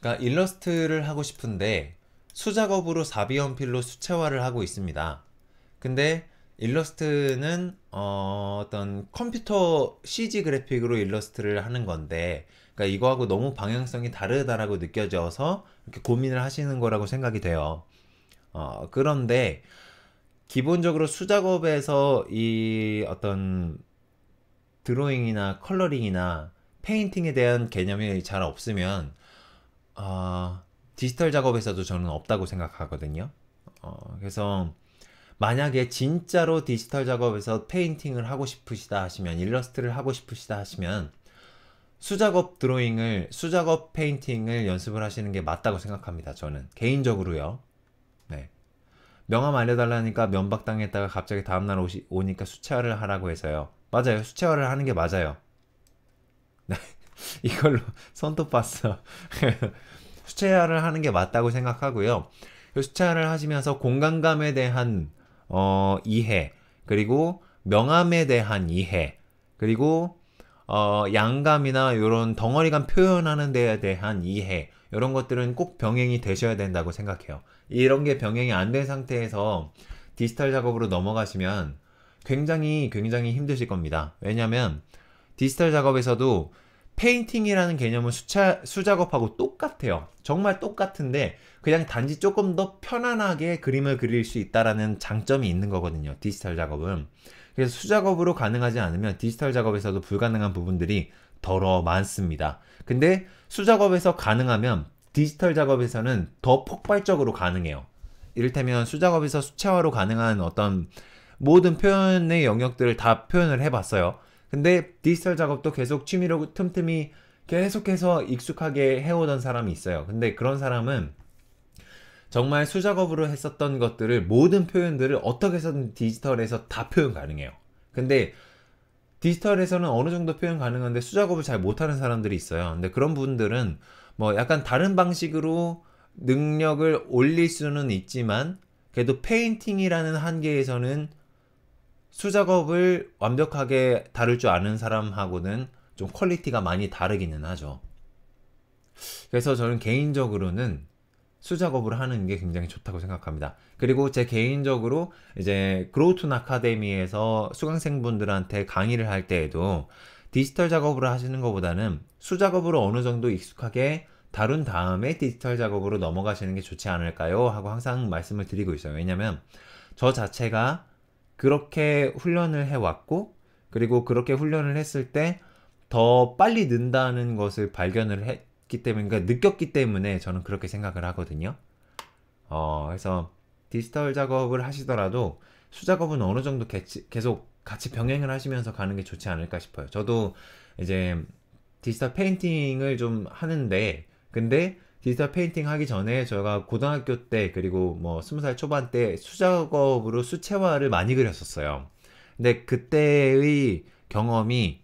그러니까 일러스트를 하고 싶은데 수작업으로 4비연필로 수채화를 하고 있습니다. 근데 일러스트는 떤 컴퓨터 CG 그래픽으로 일러스트를 하는 건데, 그러니까 이거하고 너무 방향성이 다르다라고 느껴져서 이렇게 고민을 하시는 거라고 생각이 돼요. 그런데 기본적으로 수작업에서 이 어떤 드로잉이나 컬러링이나 페인팅에 대한 개념이 잘 없으면 디지털 작업에서도 저는 없다고 생각하거든요. 그래서 만약에 진짜로 디지털 작업에서 페인팅을 하고 싶으시다 하시면, 일러스트를 하고 싶으시다 하시면 수작업 드로잉을, 수작업 페인팅을 연습을 하시는 게 맞다고 생각합니다. 저는 개인적으로요. 네. 명함 알려달라니까 면박당했다가 갑자기 다음날 오니까 수채화를 하라고 해서요. 맞아요. 수채화를 하는 게 맞아요. 이걸로 손톱 봤어. 수채화를 하는 게 맞다고 생각하고요. 수채화를 하시면서 공간감에 대한 이해, 그리고 명암에 대한 이해, 그리고 양감이나 이런 덩어리감 표현하는 데에 대한 이해, 이런 것들은 꼭 병행이 되셔야 된다고 생각해요. 이런 게 병행이 안 된 상태에서 디지털 작업으로 넘어가시면 굉장히 힘드실 겁니다. 왜냐면 디지털 작업에서도 페인팅이라는 개념은 수작업하고 똑같아요. 정말 똑같은데 그냥 단지 조금 더 편안하게 그림을 그릴 수 있다라는 장점이 있는 거거든요. 디지털 작업은. 그래서 수작업으로 가능하지 않으면 디지털 작업에서도 불가능한 부분들이 더러 많습니다. 근데 수작업에서 가능하면 디지털 작업에서는 더 폭발적으로 가능해요. 이를테면 수작업에서 수채화로 가능한 어떤 모든 표현의 영역들을 다 표현을 해봤어요. 근데 디지털 작업도 계속 취미로 틈틈이 계속해서 익숙하게 해오던 사람이 있어요. 근데 그런 사람은 정말 수작업으로 했었던 것들을, 모든 표현들을 어떻게 해서든 디지털에서 다 표현 가능해요. 근데 디지털에서는 어느 정도 표현 가능한데 수작업을 잘 못하는 사람들이 있어요. 근데 그런 분들은 뭐 약간 다른 방식으로 능력을 올릴 수는 있지만, 그래도 페인팅이라는 한계에서는 수작업을 완벽하게 다룰 줄 아는 사람하고는 좀 퀄리티가 많이 다르기는 하죠. 그래서 저는 개인적으로는 수작업을 하는 게 굉장히 좋다고 생각합니다. 그리고 제 개인적으로 이제 그로우툰 아카데미에서 수강생분들한테 강의를 할 때에도 디지털 작업으로 하시는 것보다는 수작업으로 어느 정도 익숙하게 다룬 다음에 디지털 작업으로 넘어가시는 게 좋지 않을까요? 하고 항상 말씀을 드리고 있어요. 왜냐면 저 자체가 그렇게 훈련을 해왔고, 그리고 그렇게 훈련을 했을 때 더 빨리 는다는 것을 발견을 했기 때문에, 그러니까 느꼈기 때문에 저는 그렇게 생각을 하거든요. 그래서 디지털 작업을 하시더라도 수작업은 어느 정도 계속 같이 병행을 하시면서 가는 게 좋지 않을까 싶어요. 저도 이제 디지털 페인팅을 좀 하는데, 근데 디지털 페인팅 하기 전에 제가 고등학교 때, 그리고 뭐 20살 초반 때 수작업으로 수채화를 많이 그렸었어요. 근데 그때의 경험이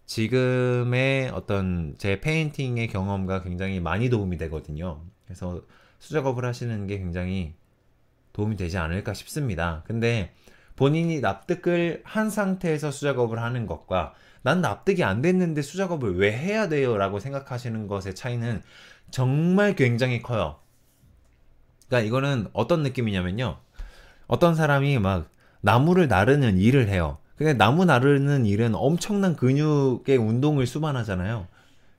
지금의 어떤 제 페인팅의 경험과 굉장히 많이 도움이 되거든요. 그래서 수작업을 하시는 게 굉장히 도움이 되지 않을까 싶습니다. 근데 본인이 납득을 한 상태에서 수작업을 하는 것과 난 납득이 안 됐는데 수작업을 왜 해야 돼요? 라고 생각하시는 것의 차이는 정말 굉장히 커요. 그러니까 이거는 어떤 느낌이냐면요. 어떤 사람이 막 나무를 나르는 일을 해요. 근데 나무 나르는 일은 엄청난 근육의 운동을 수반하잖아요.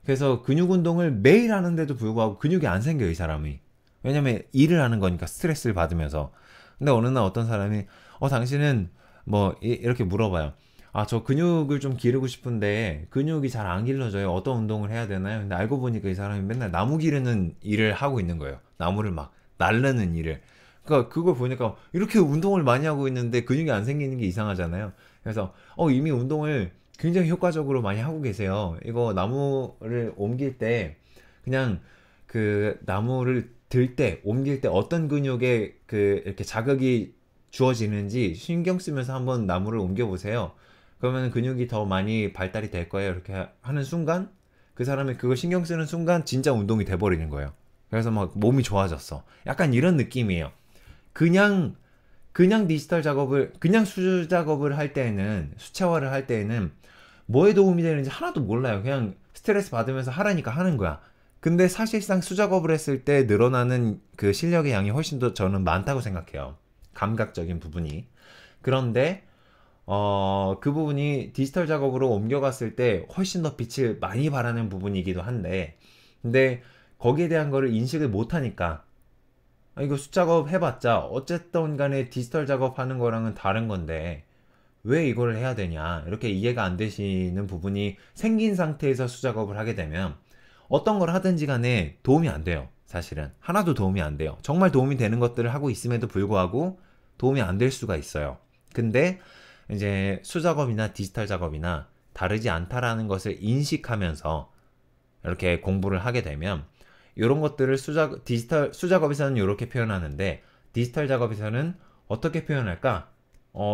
그래서 근육 운동을 매일 하는데도 불구하고 근육이 안 생겨요, 이 사람이. 왜냐면 일을 하는 거니까, 스트레스를 받으면서. 근데 어느 날 어떤 사람이 당신은 뭐 이렇게 물어봐요. 아, 저 근육을 좀 기르고 싶은데 근육이 잘 안 길러져요. 어떤 운동을 해야 되나요? 근데 알고 보니까 이 사람이 맨날 나무 기르는 일을 하고 있는 거예요. 나무를 막 나르는 일을. 그러니까 그걸 보니까 이렇게 운동을 많이 하고 있는데 근육이 안 생기는 게 이상하잖아요. 그래서 이미 운동을 굉장히 효과적으로 많이 하고 계세요. 이거 나무를 옮길 때 그냥 그 나무를 들 때, 옮길 때 어떤 근육에 그 이렇게 자극이 주어지는지 신경 쓰면서 한번 나무를 옮겨 보세요. 그러면 근육이 더 많이 발달이 될 거예요. 이렇게 하는 순간 그 사람이 그걸 신경 쓰는 순간 진짜 운동이 돼 버리는 거예요. 그래서 막 몸이 좋아졌어. 약간 이런 느낌이에요. 그냥 디지털 작업을, 그냥 수 작업을 할 때에는, 수채화를 할 때에는 뭐에 도움이 되는지 하나도 몰라요. 그냥 스트레스 받으면서 하라니까 하는 거야. 근데 사실상 수작업을 했을 때 늘어나는 그 실력의 양이 훨씬 더 저는 많다고 생각해요. 감각적인 부분이. 그런데 그 부분이 디지털 작업으로 옮겨갔을 때 훨씬 더 빛을 많이 발하는 부분이기도 한데, 근데 거기에 대한 거를 인식을 못하니까, 이거 숫작업 해봤자 어쨌든 간에 디지털 작업하는 거랑은 다른 건데 왜 이걸 해야 되냐, 이렇게 이해가 안 되시는 부분이 생긴 상태에서 수작업을 하게 되면 어떤 걸 하든지 간에 도움이 안 돼요. 사실은 하나도 도움이 안 돼요. 정말 도움이 되는 것들을 하고 있음에도 불구하고 도움이 안 될 수가 있어요. 근데 이제 수작업이나 디지털 작업이나 다르지 않다라는 것을 인식하면서 이렇게 공부를 하게 되면 이런 것들을 디지털 수작업에서는 이렇게 표현하는데 디지털 작업에서는 어떻게 표현할까?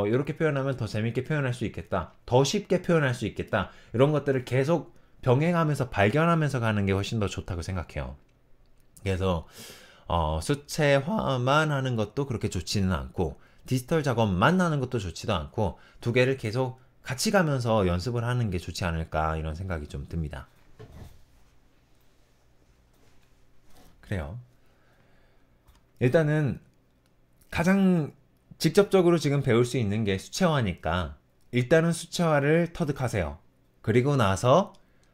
이렇게 표현하면 더 재밌게 표현할 수 있겠다. 더 쉽게 표현할 수 있겠다. 이런 것들을 계속 병행하면서 발견하면서 가는 게 훨씬 더 좋다고 생각해요. 그래서 수채화만 하는 것도 그렇게 좋지는 않고 디지털 작업만 하는 것도 좋지도 않고 두 개를 계속 같이 가면서 연습을 하는 게 좋지 않을까, 이런 생각이 좀 듭니다. 그래요. 일단은 가장 직접적으로 지금 배울 수 있는 게 수채화니까 일단은 수채화를 터득하세요. 그리고 나서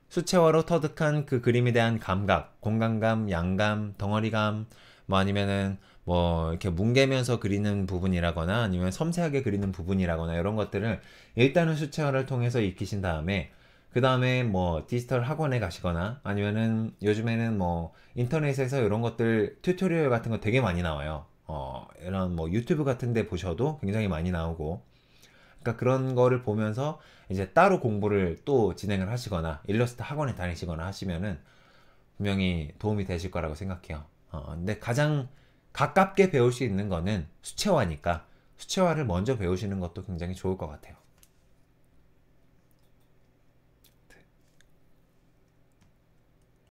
수채화로 터득한 그 그림에 대한 감각, 공간감, 양감, 덩어리감, 뭐 아니면은 뭐 이렇게 뭉개면서 그리는 부분이라거나 아니면 섬세하게 그리는 부분이라거나 이런 것들을 일단은 수채화를 통해서 익히신 다음에, 그 다음에 뭐 디지털 학원에 가시거나 아니면은 요즘에는 뭐 인터넷에서 이런 것들 튜토리얼 같은 거 되게 많이 나와요. 이런 뭐 유튜브 같은 데 보셔도 굉장히 많이 나오고, 그러니까 그런 거를 보면서 이제 따로 공부를 또 진행을 하시거나 일러스트 학원에 다니시거나 하시면은 분명히 도움이 되실 거라고 생각해요. 근데 가장 가깝게 배울 수 있는 거는 수채화니까 수채화를 먼저 배우시는 것도 굉장히 좋을 것 같아요.